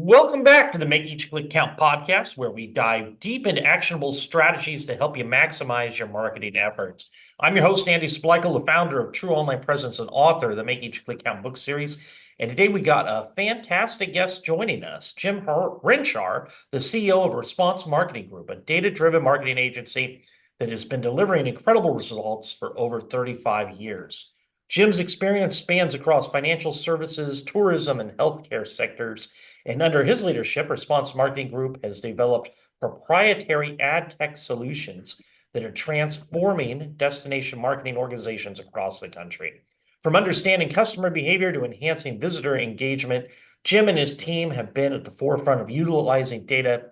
Welcome back to the Make Each Click Count podcast, where we dive deep into actionable strategies to help you maximize your marketing efforts. I'm your host, Andy Splichal, the founder of True Online Presence and author of the Make Each Click Count book series. And today we got a fantastic guest joining us, Jim Harenchar, the CEO of Response Marketing Group, a data-driven marketing agency that has been delivering incredible results for over 35 years. Jim's experience spans across financial services, tourism, and healthcare sectors. And under his leadership, Response Marketing Group has developed proprietary ad tech solutions that are transforming destination marketing organizations across the country. From understanding customer behavior to enhancing visitor engagement, Jim and his team have been at the forefront of utilizing data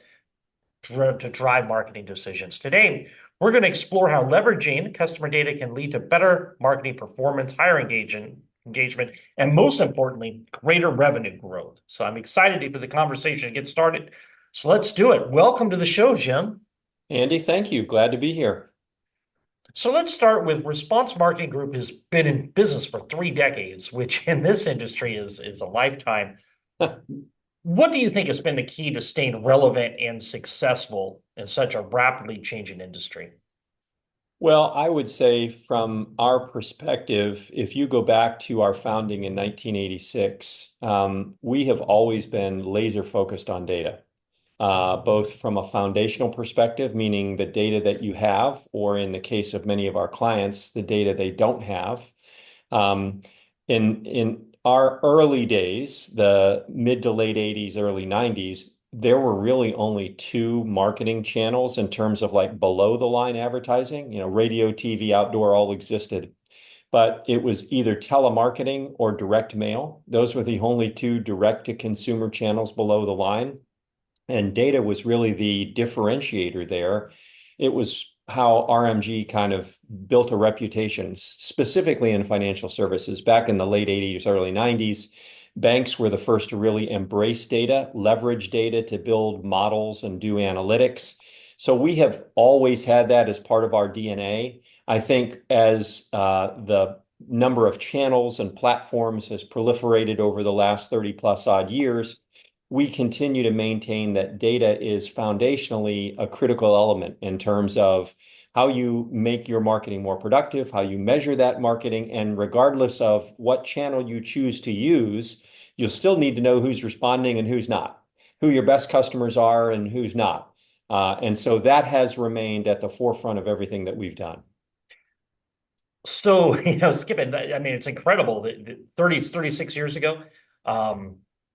to drive marketing decisions. Today, we're going to explore how leveraging customer data can lead to better marketing performance, higher engagement, and most importantly, greater revenue growth. So I'm excited for the conversation to get started. So let's do it. Welcome to the show, Jim. Andy, thank you. Glad to be here. So let's start with Response Marketing Group has been in business for 3 decades, which in this industry is a lifetime. What do you think has been the key to staying relevant and successful in such a rapidly changing industry? Well, I would say from our perspective, if you go back to our founding in 1986, we have always been laser focused on data, both from a foundational perspective, meaning the data that you have, or in the case of many of our clients, the data they don't have. Um, in our early days, the mid to late 80s, early 90s, there were really only two marketing channels in terms of like below the line advertising. Radio, TV, outdoor all existed, but it was either telemarketing or direct mail. Those were the only two direct to consumer channels below the line. And data was really the differentiator there. It was how RMG kind of built a reputation, specifically in financial services. Back in the late 80s, early 90s, banks were the first to really embrace data, leverage data to build models and do analytics. So we have always had that as part of our DNA. I think as the number of channels and platforms has proliferated over the last 30 plus odd years, we continue to maintain that data is foundationally a critical element in terms of how you make your marketing more productive, how you measure that marketing, and regardless of what channel you choose to use, you'll still need to know who's responding and who's not, who your best customers are and who's not. And so that has remained at the forefront of everything that we've done. So, skipping, I mean, it's incredible that 36 years ago,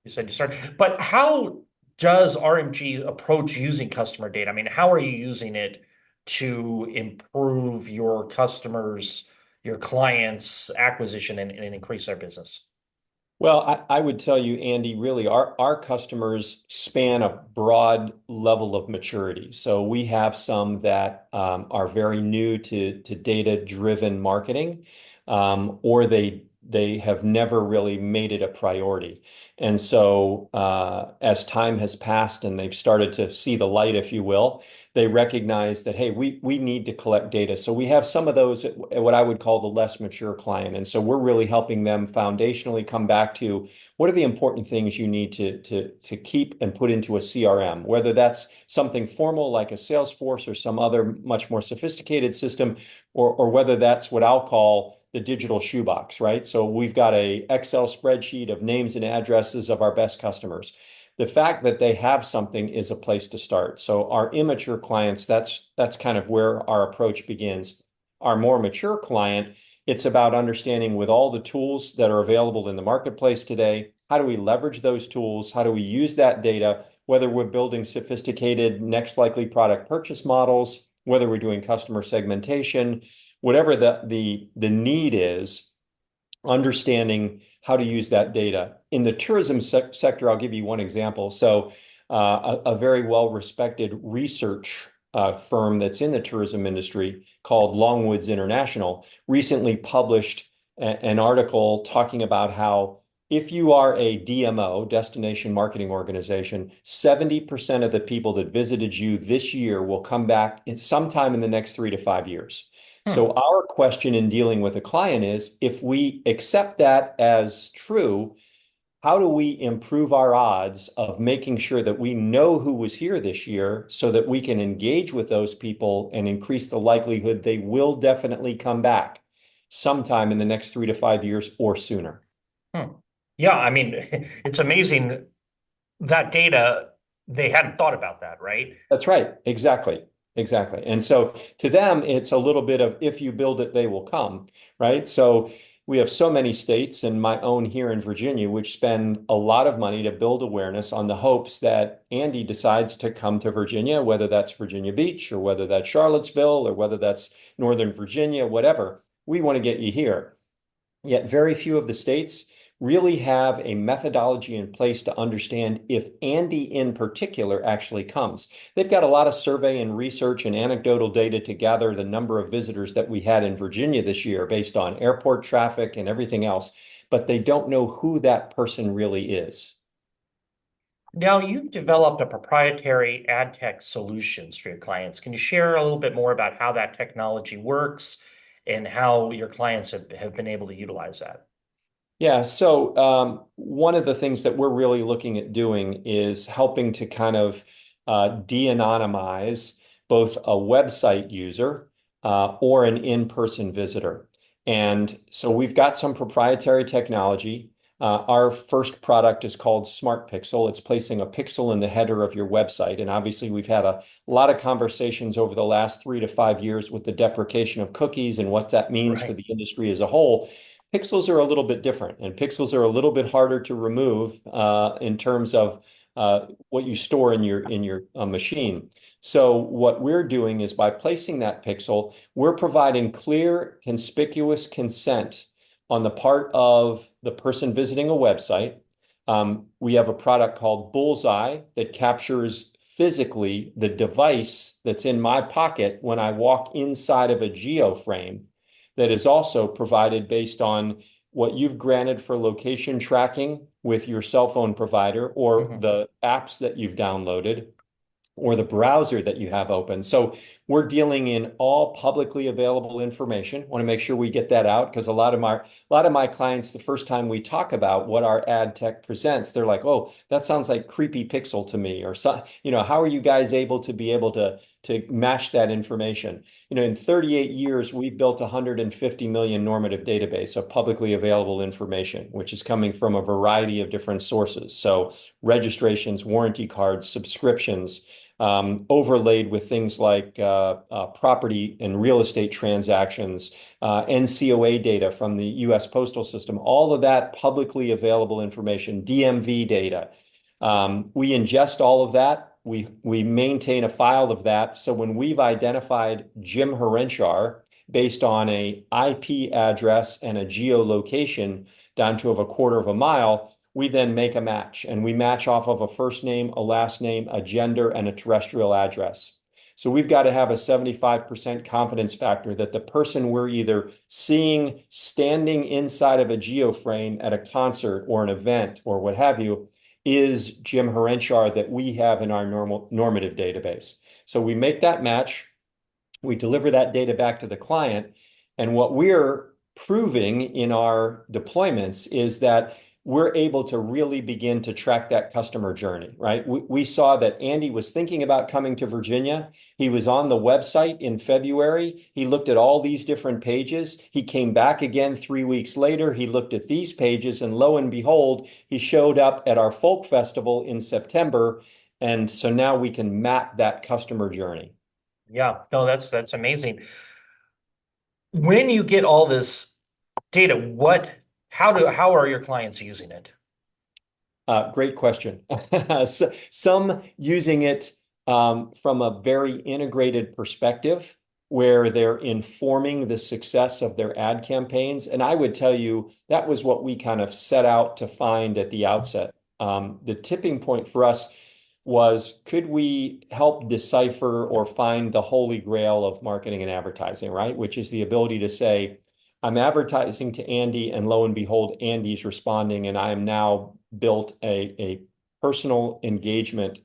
you said you started, but how does RMG approach using customer data? I mean, how are you using it to improve your customers, your clients' acquisition and increase their business? Well, I would tell you, Andy, really, our customers span a broad level of maturity. So we have some that are very new to data-driven marketing, or they have never really made it a priority. And so as time has passed and they've started to see the light, if you will, they recognize that, hey, we need to collect data. So we have some of those, what I would call the less mature client. And so we're really helping them foundationally come back to what are the important things you need to keep and put into a CRM, whether that's something formal like a Salesforce or some other much more sophisticated system, or whether that's what I'll call the digital shoebox, right? So we've got a Excel spreadsheet of names and addresses of our best customers. The fact that they have something is a place to start. So our immature clients, that's kind of where our approach begins. Our more mature client, it's about understanding with all the tools that are available in the marketplace today, how do we leverage those tools? How do we use that data, whether we're building sophisticated next likely product purchase models, whether we're doing customer segmentation, whatever the need is, understanding how to use that data. In the tourism sector, I'll give you one example. So a very well-respected research firm that's in the tourism industry called Longwoods International recently published an article talking about how if you are a DMO, destination marketing organization, 70% of the people that visited you this year will come back sometime in the next 3 to 5 years. So Hmm. our question in dealing with a client is, if we accept that as true, how do we improve our odds of making sure that we know who was here this year so that we can engage with those people and increase the likelihood they will definitely come back sometime in the next 3 to 5 years or sooner. Hmm. Yeah, I mean, it's amazing that data, they hadn't thought about that, right? That's right. Exactly. Exactly. And so to them, it's a little bit of if you build it, they will come, right? So we have so many states and my own here in Virginia, which spend a lot of money to build awareness on the hopes that Andy decides to come to Virginia, whether that's Virginia Beach or whether that's Charlottesville or whether that's Northern Virginia, whatever. We want to get you here. Yet very few of the states really have a methodology in place to understand if Andy in particular actually comes. They've got a lot of survey and research and anecdotal data to gather the number of visitors that we had in Virginia this year based on airport traffic and everything else, but they don't know who that person really is. Now, you've developed a proprietary ad tech solutions for your clients. Can you share a little bit more about how that technology works and how your clients have been able to utilize that? Yeah, so one of the things that we're really looking at doing is helping to kind of de-anonymize both a website user or an in-person visitor. And so we've got some proprietary technology. Our first product is called Smart Pixel. It's placing a pixel in the header of your website. And obviously, we've had a lot of conversations over the last 3 to 5 years with the deprecation of cookies and what that means for Right. the industry as a whole. Pixels are a little bit different, and pixels are a little bit harder to remove in terms of what you store in your machine. So what we're doing is by placing that pixel, we're providing clear, conspicuous consent on the part of the person visiting a website. We have a product called Bullseye that captures physically the device that's in my pocket when I walk inside of a geo frame that is also provided based on what you've granted for location tracking with your cell phone provider or Mhm. the apps that you've downloaded or the browser that you have open. So we're dealing in all publicly available information. Want to make sure we get that out because a lot of my clients, the first time we talk about what our ad tech presents, they're like, "Oh, that sounds like creepy pixel to me," or so, how are you guys able to match that information? In 38 years, we've built a 150 million normative database of publicly available information, which is coming from a variety of different sources. So registrations, warranty cards, subscriptions, overlaid with things like property and real estate transactions, NCOA data from the US Postal System, all of that publicly available information, DMV data. We ingest all of that. We maintain a file of that. So when we've identified Jim Harenchar based on a IP address and a geolocation down to a quarter of a mile, we then make a match and we match off of a first name, a last name, a gender, and a terrestrial address. So we've got to have a 75% confidence factor that the person we're either seeing standing inside of a geoframe at a concert or an event or what have you is Jim Harenchar that we have in our normative database. So we make that match, we deliver that data back to the client, and what we're proving in our deployments is that we're able to really begin to track that customer journey, right? We saw that Andy was thinking about coming to Virginia. He was on the website in February. He looked at all these different pages. He came back again 3 weeks later. He looked at these pages, and lo and behold, he showed up at our folk festival in September. And so now we can map that customer journey. Yeah, no, that's amazing. When you get all this data, how are your clients using it? Great question. Some using it from a very integrated perspective where they're informing the success of their ad campaigns. And I would tell you that was what we kind of set out to find at the outset. The tipping point for us was could we help decipher or find the holy grail of marketing and advertising, right? Which is the ability to say, I'm advertising to Andy, and lo and behold, Andy's responding, and I am now built a personal engagement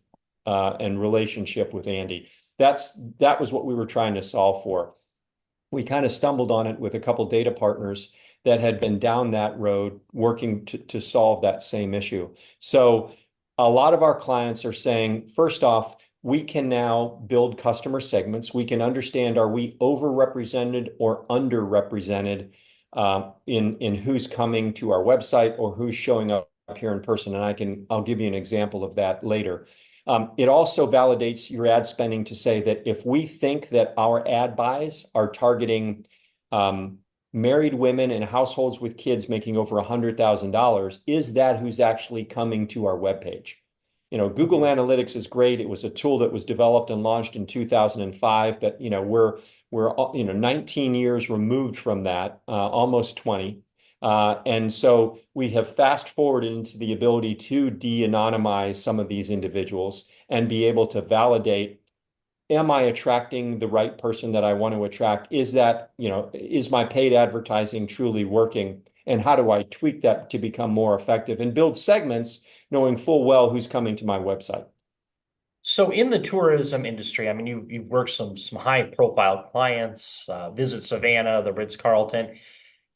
and relationship with Andy. That was what we were trying to solve for. We kind of stumbled on it with a couple data partners that had been down that road working to solve that same issue. So a lot of our clients are saying, first off, we can now build customer segments. We can understand, are we overrepresented or underrepresented in who's coming to our website or who's showing up here in person. And I'll give you an example of that later. It also validates your ad spending to say that if we think that our ad buys are targeting married women and households with kids making over $100,000, is that who's actually coming to our webpage? Google Analytics is great. It was a tool that was developed and launched in 2005, but we're 19 years removed from that, almost 20. And so we have fast forwarded into the ability to de-anonymize some of these individuals and be able to validate, am I attracting the right person that I want to attract? Is my paid advertising truly working? And how do I tweak that to become more effective and build segments knowing full well who's coming to my website? So in the tourism industry, I mean, you've worked some high profile clients, Visit Savannah, the Ritz-Carlton.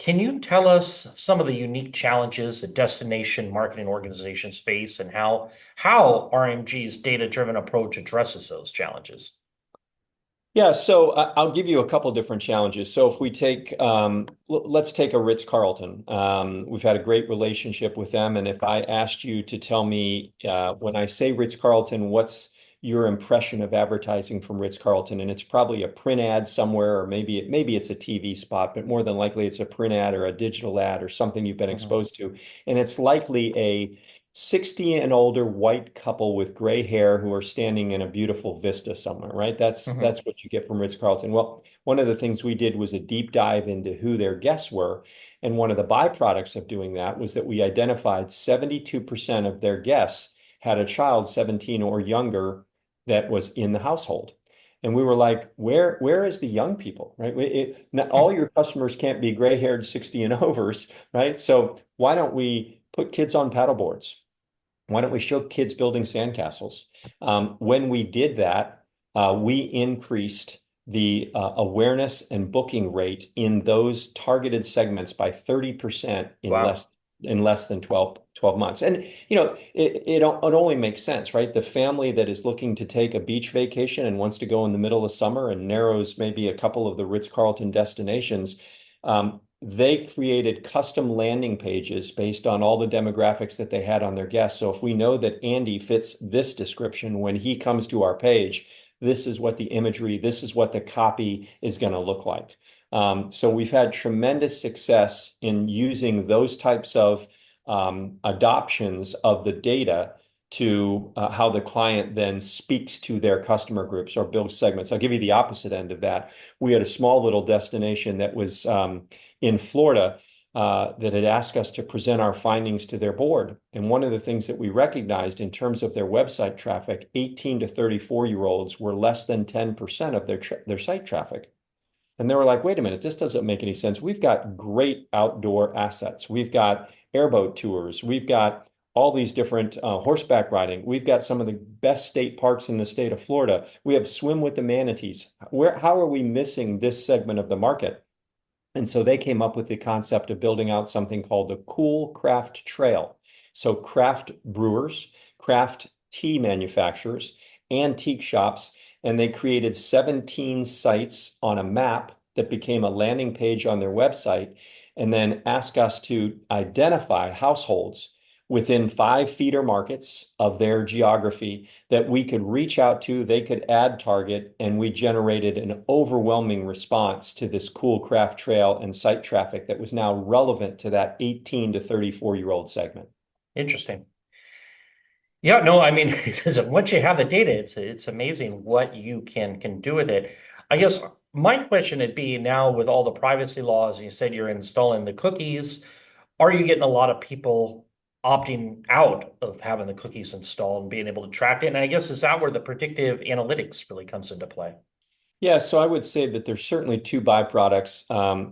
Can you tell us some of the unique challenges that destination marketing organizations face and how RMG's data-driven approach addresses those challenges? Yeah, so I'll give you a couple different challenges. So if we take, let's take a Ritz-Carlton. We've had a great relationship with them, and if I asked you to tell me, when I say Ritz-Carlton, what's your impression of advertising from Ritz-Carlton? And it's probably a print ad somewhere, or maybe it's a TV spot, but more than likely it's a print ad or a digital ad or something you've been exposed to, and it's likely a 60 and older white couple with gray hair who are standing in a beautiful vista somewhere, right? That's what you get from Ritz-Carlton. Well, one of the things we did was a deep dive into who their guests were. And one of the byproducts of doing that was that we identified 72% of their guests had a child 17 or younger that was in the household. And we were like, where is the young people, right? Not all your customers can't be gray-haired 60 and overs, right? So why don't we put kids on paddle boards? Why don't we show kids building sandcastles? When we did that, we increased the awareness and booking rate in those targeted segments by 30% Wow. in less than 12 months. And it only makes sense, right? The family that is looking to take a beach vacation and wants to go in the middle of summer and narrows maybe a couple of the Ritz-Carlton destinations, they created custom landing pages based on all the demographics that they had on their guests. So if we know that Andy fits this description when he comes to our page, this is what the imagery, this is what the copy is going to look like. So we've had tremendous success in using those types of adoptions of the data to how the client then speaks to their customer groups or builds segments. I'll give you the opposite end of that. We had a small little destination that was in Florida that had asked us to present our findings to their board. And one of the things that we recognized in terms of their website traffic, 18 to 34-year-olds were less than 10% of their site traffic. And they were like, wait a minute, this doesn't make any sense. We've got great outdoor assets. We've got airboat tours. We've got all these different horseback riding. We've got some of the best state parks in the state of Florida. We have swim with the manatees. How are we missing this segment of the market? And so they came up with the concept of building out something called the Cool Craft Trail. So craft brewers, craft tea manufacturers, antique shops, and they created 17 sites on a map that became a landing page on their website, and then asked us to identify households within 5 feeder markets of their geography that we could reach out to, they could ad target, and we generated an overwhelming response to this Cool Craft Trail and site traffic that was now relevant to that 18 to 34-year-old segment. Interesting. Yeah, no, I mean, once you have the data, it's amazing what you can do with it. I guess my question would be now with all the privacy laws, and you said you're installing the cookies, are you getting a lot of people opting out of having the cookies installed and being able to track it? And I guess is that where the predictive analytics really comes into play? Yeah, so I would say that there's certainly 2 byproducts.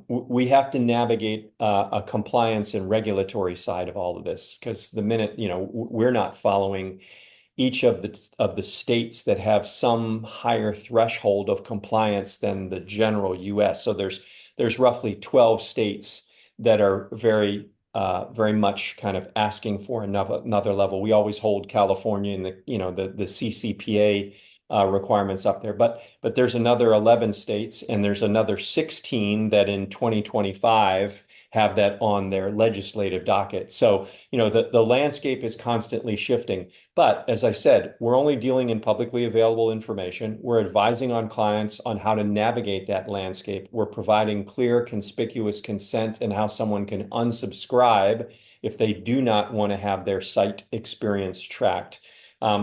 We have to navigate a compliance and regulatory side of all of this because the minute, we're not following each of the states that have some higher threshold of compliance than the general US. So there's roughly 12 states that are very much kind of asking for another level. We always hold California and the CCPA requirements up there, but there's another 11 states and there's another 16 that in 2025 have that on their legislative docket. So, the landscape is constantly shifting. But as I said, we're only dealing in publicly available information. We're advising on clients on how to navigate that landscape. We're providing clear, conspicuous consent and how someone can unsubscribe if they do not want to have their site experience tracked.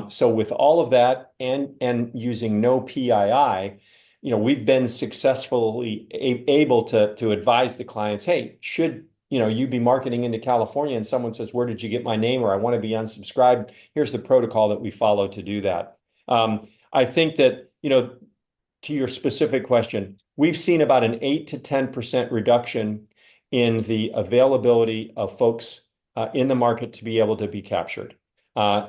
So with all of that and using no PII, we've been successfully able to advise the clients, hey, should you be marketing into California and someone says, where did you get my name? Or I want to be unsubscribed. Here's the protocol that we follow to do that. I think that, to your specific question, we've seen about an 8 to 10% reduction in the availability of folks in the market to be able to be captured.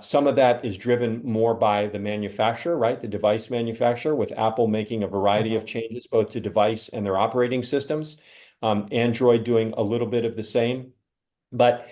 Some of that is driven more by the manufacturer, right? The device manufacturer, with Apple making a variety of changes both to device and their operating systems. Android doing a little bit of the same. But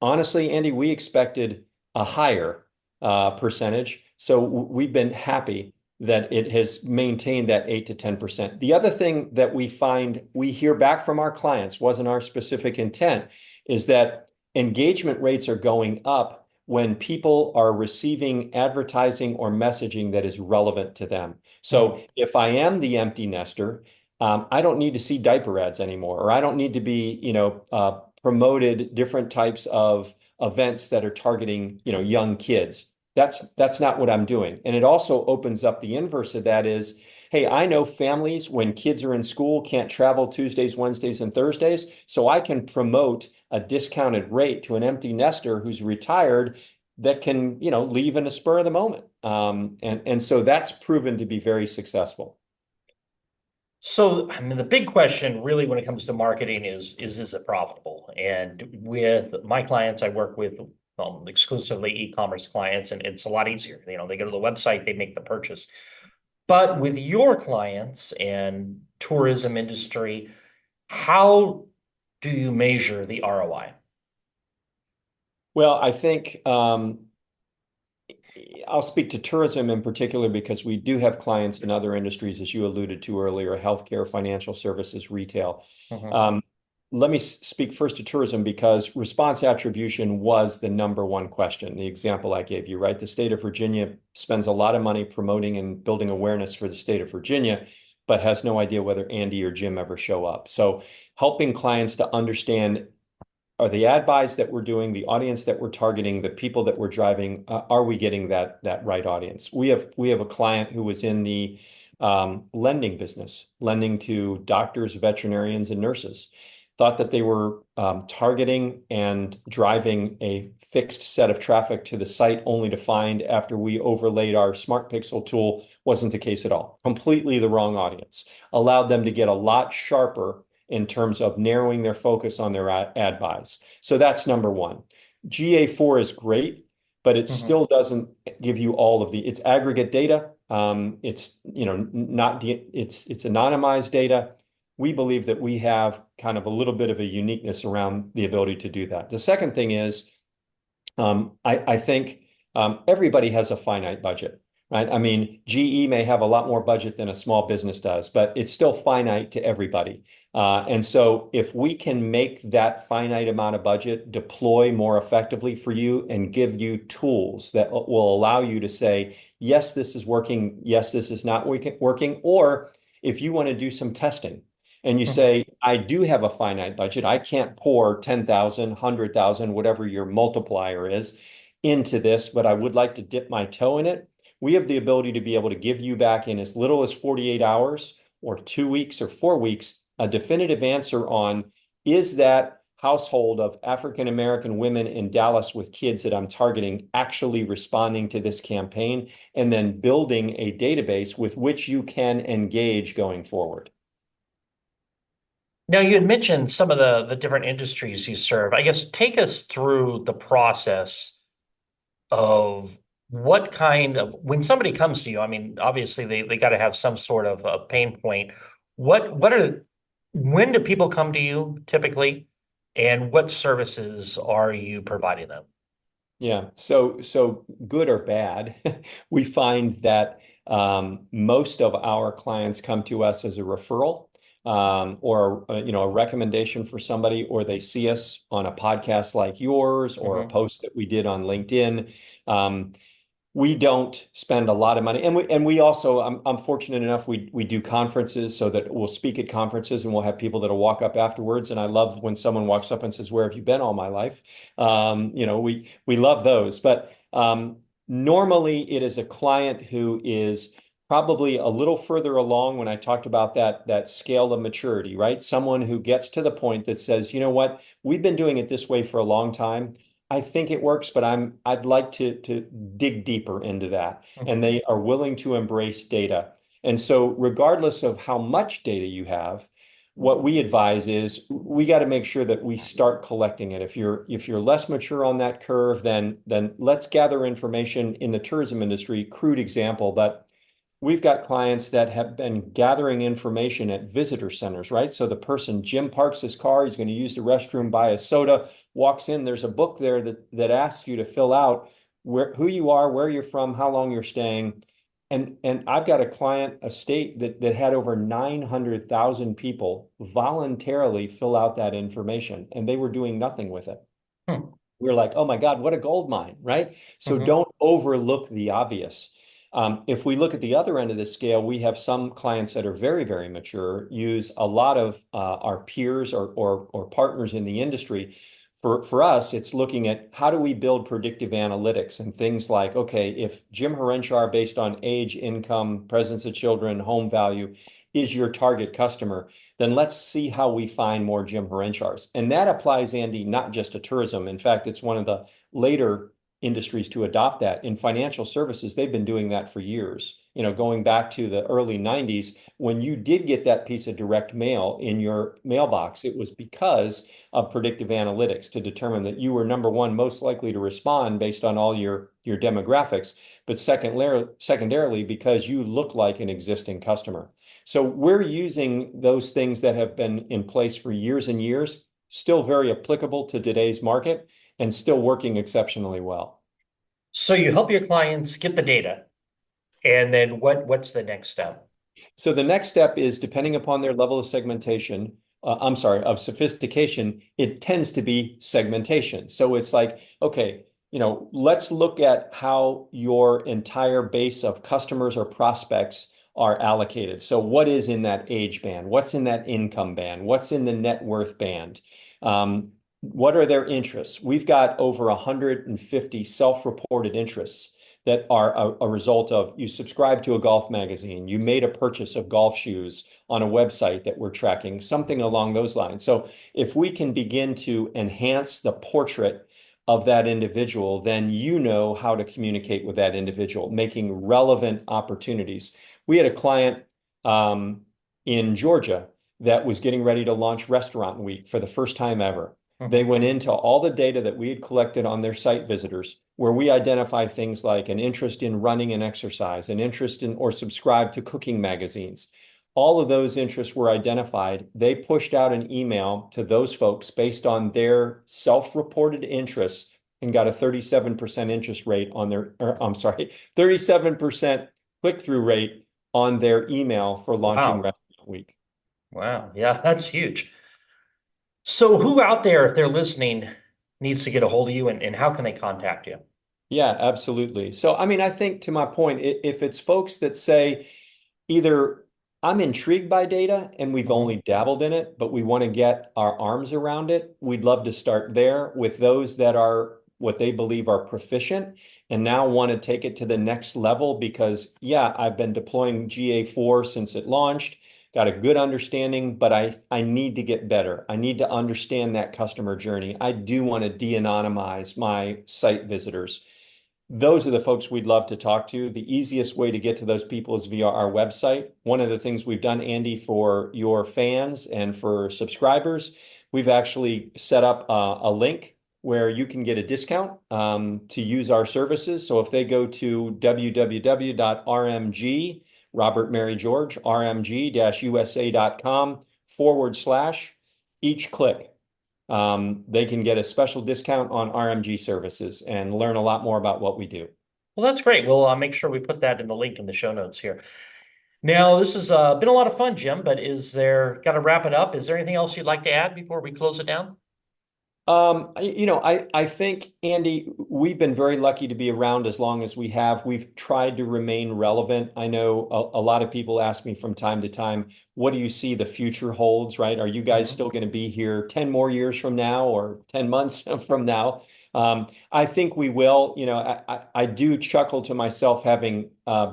honestly, Andy, we expected a higher percentage. So we've been happy that it has maintained that 8 to 10%. The other thing that we hear back from our clients, wasn't our specific intent, is that engagement rates are going up when people are receiving advertising or messaging that is relevant to them. So if I am the empty nester, I don't need to see diaper ads anymore, or I don't need to be, promoted different types of events that are targeting, young kids. That's not what I'm doing. And it also opens up the inverse of that is, hey, I know families when kids are in school can't travel Tuesdays, Wednesdays, and Thursdays, so I can promote a discounted rate to an empty nester who's retired that can, leave in a spur of the moment. And so that's proven to be very successful. So, I mean, the big question really when it comes to marketing is it profitable? And with my clients, I work with exclusively e-commerce clients, and it's a lot easier. They go to the website, they make the purchase. But with your clients and tourism industry, how do you measure the ROI? Well, I think I'll speak to tourism in particular because we do have clients in other industries, as you alluded to earlier, healthcare, financial services, retail. Let me speak first to tourism because response attribution was the number one question, the example I gave you, right? The state of Virginia spends a lot of money promoting and building awareness for the state of Virginia, but has no idea whether Andy or Jim ever show up. So helping clients to understand, are the ad buys that we're doing, the audience that we're targeting, the people that we're driving, are we getting that right audience? We have a client who was in the lending business, lending to doctors, veterinarians, and nurses. Thought that they were targeting and driving a fixed set of traffic to the site, only to find after we overlaid our Smart Pixel tool wasn't the case at all. Completely the wrong audience. Allowed them to get a lot sharper in terms of narrowing their focus on their ad buys. So that's number one. GA4 is great, but it still doesn't give you all of it's aggregate data. It's it's anonymized data. We believe that we have kind of a little bit of a uniqueness around the ability to do that. The second thing is, I think everybody has a finite budget, right? I mean, GE may have a lot more budget than a small business does, but it's still finite to everybody. And so if we can make that finite amount of budget deploy more effectively for you and give you tools that will allow you to say, yes, this is working, yes, this is not working, or if you want to do some testing, and you say, I do have a finite budget. I can't pour 10,000, 100,000, whatever your multiplier is, into this, but I would like to dip my toe in it. We have the ability to be able to give you back in as little as 48 hours or 2 weeks or 4 weeks, a definitive answer on, is that household of African-American women in Dallas with kids that I'm targeting actually responding to this campaign, and then building a database with which you can engage going forward. Now, you had mentioned some of the different industries you serve. I guess take us through the process of what kind of, when somebody comes to you, I mean, obviously they got to have some sort of a pain point. When do people come to you typically? and what services are you providing them? Yeah. So good or bad, we find that most of our clients come to us as a referral, or a recommendation for somebody, or they see us on a podcast like yours or a Hmm. post that we did on LinkedIn. We don't spend a lot of money, and we also, I'm fortunate enough, we do conferences, so that we'll speak at conferences and we'll have people that'll walk up afterwards. And I love when someone walks up and says, "Where have you been all my life?" We love those. But normally it is a client who is probably a little further along, when I talked about that scale of maturity, right? Someone who gets to the point that says, "You know what, we've been doing it this way for a long time. I think it works, but I'd like to dig deeper into that." And Hmm. they are willing to embrace data. And so regardless of how much data you have, what we advise is we got to make sure that we start collecting it. If you're less mature on that curve, then let's gather information in the tourism industry. Crude example, but we've got clients that have been gathering information at visitor centers, right? So the person, Jim, parks his car, he's going to use the restroom, buy a soda, walks in, there's a book there that asks you to fill out who you are, where you're from, how long you're staying. And I've got a client, a state that had over 900,000 people voluntarily fill out that information, and they were doing nothing with it. Hmm. We're like, oh my God, what a gold mine, right? So Hmm. don't overlook the obvious. If we look at the other end of the scale, we have some clients that are very, very mature, use a lot of our peers or partners in the industry. For us, it's looking at how do we build predictive analytics and things like, okay, if Jim Harenchar, based on age, income, presence of children, home value, is your target customer, then let's see how we find more Jim Harenchars. And that applies, Andy, not just to tourism. In fact, it's one of the later industries to adopt that. In financial services, they've been doing that for years. Going back to the early 90s, when you did get that piece of direct mail in your mailbox, it was because of predictive analytics to determine that you were, number one, most likely to respond based on all your demographics, but secondarily, because you look like an existing customer. So we're using those things that have been in place for years and years, still very applicable to today's market and still working exceptionally well. So you help your clients get the data, and then what's the next step? So the next step is, depending upon their level of segmentation, I'm sorry, of sophistication, it tends to be segmentation. So it's like, okay, let's look at how your entire base of customers or prospects are allocated. So what is in that age band? What's in that income band? What's in the net worth band? What are their interests? We've got over 150 self-reported interests that are a result of you subscribe to a golf magazine, you made a purchase of golf shoes on a website that we're tracking, something along those lines. So if we can begin to enhance the portrait of that individual, then you know how to communicate with that individual, making relevant opportunities. We had a client in Georgia that was getting ready to launch Restaurant Week for the first time ever. They Mhm. went into all the data that we had collected on their site visitors, where we identify things like an interest in running and exercise, an interest in or subscribe to cooking magazines. All of those interests were identified. They pushed out an email to those folks based on their self-reported interests and got a 37% interest rate on their, or, I'm sorry, 37% click-through rate on their email for launching Wow. Restaurant Week. Wow. Yeah, that's huge. So who out there, if they're listening, needs to get a hold of you, and how can they contact you? Yeah, absolutely. So, I mean, I think, to my point, if it's folks that say either I'm intrigued by data and we've Mhm. only dabbled in it, but we want to get our arms around it, we'd love to start there. With those that are what they believe are proficient and now want to take it to the next level because, yeah, I've been deploying GA4 since it launched, got a good understanding, but I need to get better. I need to understand that customer journey. I do want to de-anonymize my site visitors. Those are the folks we'd love to talk to. The easiest way to get to those people is via our website. One of the things we've done, Andy, for your fans and for subscribers, we've actually set up a link where you can get a discount to use our services. So if they go to www.rmg, Robert Mary George, rmg-usa.com /each click, they can get a special discount on RMG services and learn a lot more about what we do. Well, that's great. We'll make sure we put that in the link in the show notes here. Now, this has been a lot of fun, Jim, but got to wrap it up. Is there anything else you'd like to add before we close it down? I think, Andy, we've been very lucky to be around as long as we have. We've tried to remain relevant. I know a lot of people ask me from time to time, what do you see the future holds, right? Are you guys still going to be here 10 more years from now or 10 months from now? I think we will. I do chuckle to myself having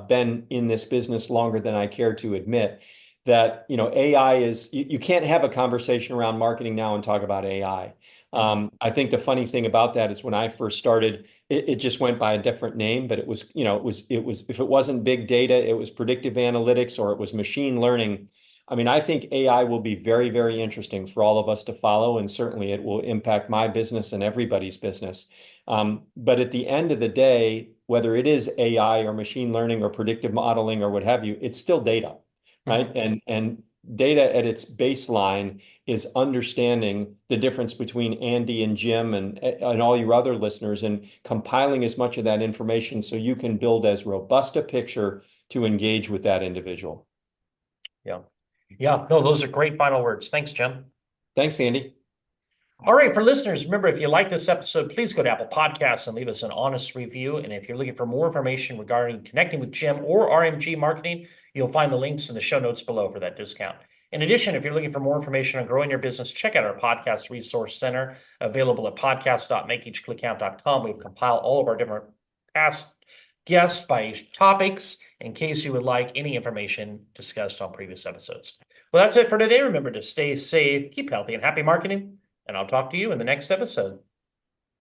been in this business longer than I care to admit that, AI you can't have a conversation around marketing now and talk about AI. I think the funny thing about that is when I first started, it just went by a different name, but if it wasn't big data, it was predictive analytics or it was machine learning. I mean, I think AI will be very, very interesting for all of us to follow, and certainly it will impact my business and everybody's business. But at the end of the day, whether it is AI or machine learning or predictive modeling or what have you, it's still data, right? And data at its baseline is understanding the difference between Andy and Jim and all your other listeners and compiling as much of that information so you can build as robust a picture to engage with that individual. Yeah. Yeah. No, those are great final words. Thanks, Jim. Thanks, Andy. All right, for listeners, remember, if you like this episode, please go to Apple Podcasts and leave us an honest review. And if you're looking for more information regarding connecting with Jim or RMG marketing, you'll find the links in the show notes below for that discount. In addition, if you're looking for more information on growing your business, check out our podcast resource center available at podcast.makeeachclickcount.com. We've compiled all of our different past guests by topics in case you would like any information discussed on previous episodes. Well, that's it for today. Remember to stay safe, keep healthy, and happy marketing. And I'll talk to you in the next episode.